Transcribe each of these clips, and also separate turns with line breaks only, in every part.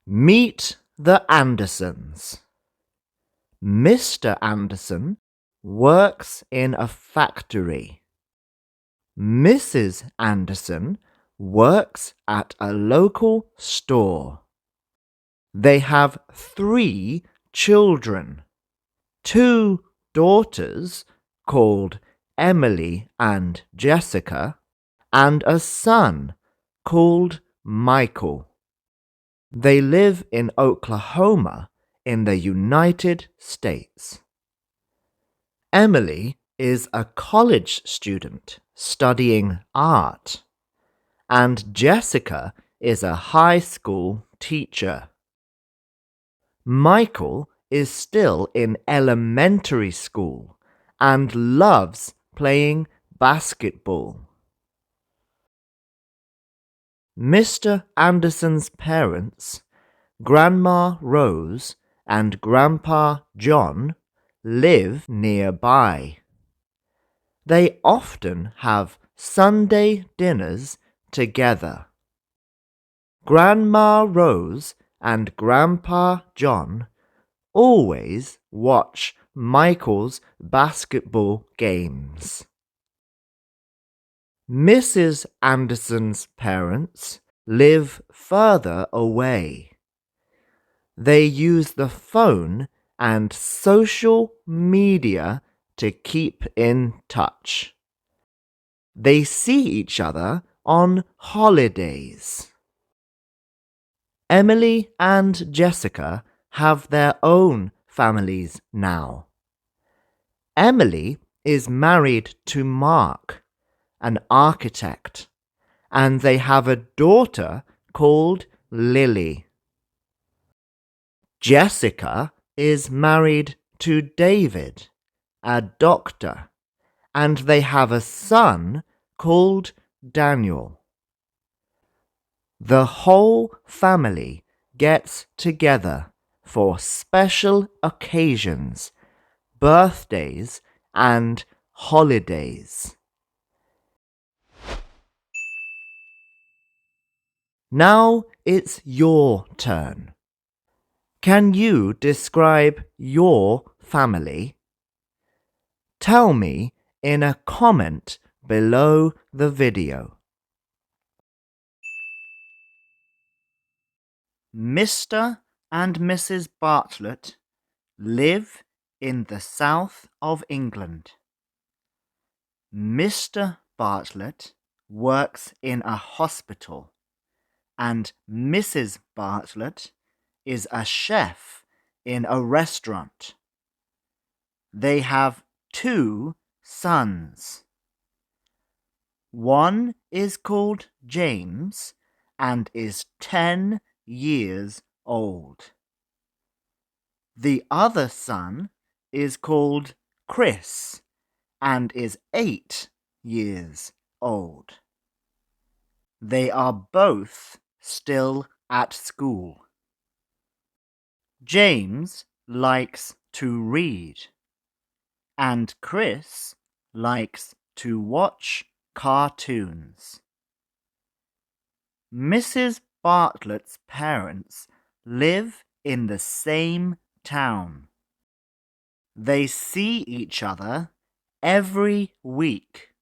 Meet the Andersons. Mr. Anderson works in a factory. Mrs. Anderson works at a local store. They have 3 children, 2 daughters called Emily and Jessica, and a son called Michael. They live in Oklahoma in the United States. Emily is a college student studying art, and Jessica is a high school teacher. Michael is still in elementary school and loves playing basketball. Mr. Anderson's parents, Grandma Rose and Grandpa John, live nearby. They often have Sunday dinners together. Grandma Rose and Grandpa John always watch Michael's basketball games. Mrs. Anderson's parents live further away. They use the phone and social media to keep in touch. They see each other on holidays. Emily and Jessica have their own families now. Emily is married to Mark, an architect, and they have a daughter called Lily. Jessica is married to David, a doctor, and they have a son called Daniel. The whole family gets together for special occasions, birthdays, and holidays. Now it's your turn. Can you describe your family? Tell me in a comment below the video. Mr. and Mrs. Bartlett live in the south of England. Mr. Bartlett works in a hospital, and Mrs. Bartlett is a chef in a restaurant. They have 2 sons. One is called James and is 10 years old. The other son is called Chris and is 8 years old. They are both still at school. James likes to read, and Chris likes to watch cartoons. Mrs. Bartlett's parents live in the same town. They see each other every week.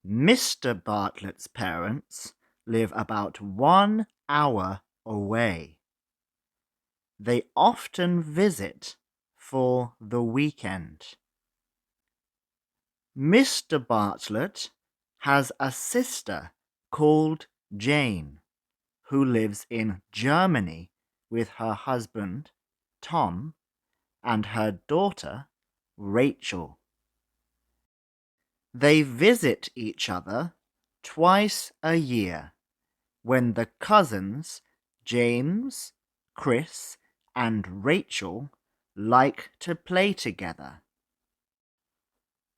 Mr. Bartlett's parents live about 1 hour away. They often visit for the weekend. Mr. Bartlett has a sister called Jane, who lives in Germany with her husband, Tom, and her daughter, Rachel. They visit each other twice a year when the cousins James, Chris, and Rachel like to play together.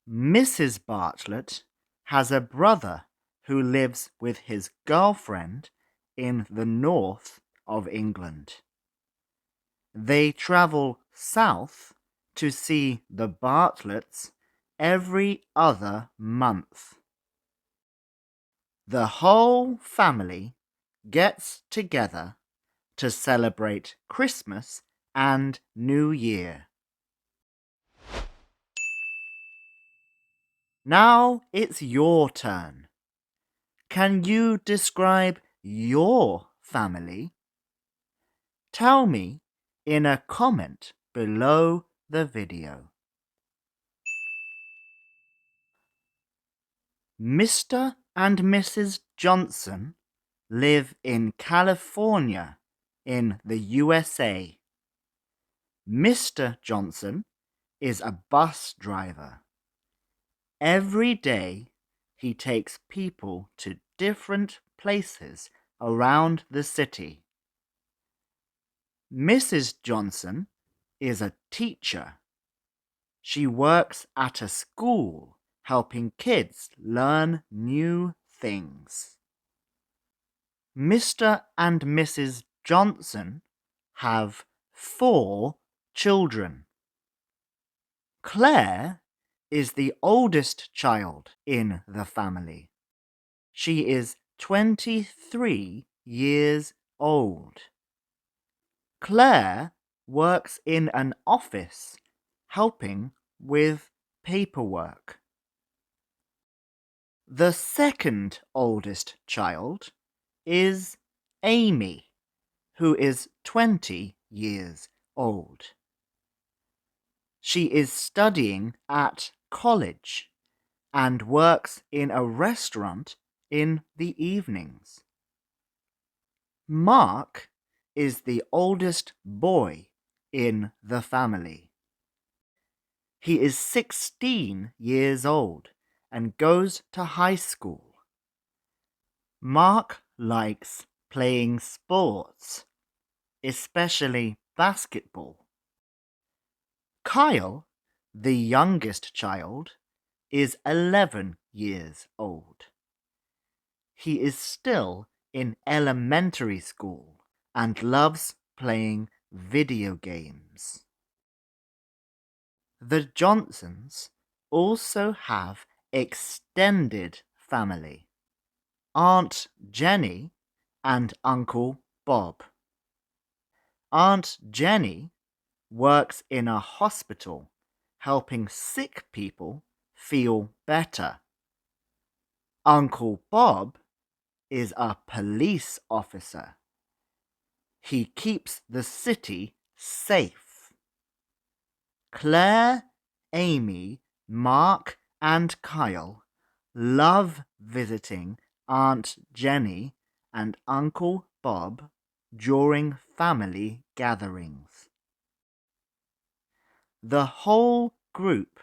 Mrs. Bartlett has a brother who lives with his girlfriend in the north of England. They travel south to see the Bartletts every other month. The whole family gets together to celebrate Christmas and New Year. Now it's your turn. Can you describe your family? Tell me in a comment below the video. Mr. and Mrs. Johnson live in California in the USA. Mr. Johnson is a bus driver. Every day he takes people to different places around the city. Mrs. Johnson is a teacher. She works at a school helping kids learn new things. Mr. and Mrs. Johnson have 4 children. Claire is the oldest child in the family. She is 23 years old. Claire works in an office helping with paperwork. The second oldest child is Amy, who is 20 years old. She is studying at college and works in a restaurant in the evenings. Mark is the oldest boy in the family. He is 16 years old and goes to high school. Mark likes playing sports, especially basketball. Kyle, the youngest child, is 11 years old. He is still in elementary school and loves playing video games. The Johnsons also have extended family: Aunt Jenny and Uncle Bob. Aunt Jenny works in a hospital helping sick people feel better. Uncle Bob is a police officer. He keeps the city safe. Claire, Amy, Mark, and Kyle love visiting Aunt Jenny and Uncle Bob during family gatherings. The whole group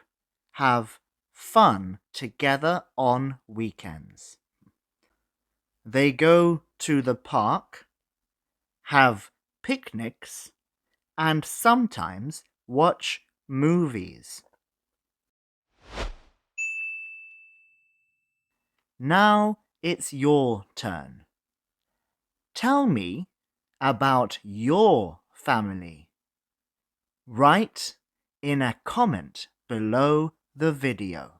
have fun together on weekends. They go to the park, have picnics, and sometimes watch movies. Now it's your turn. Tell me about your family. Write in a comment below the video.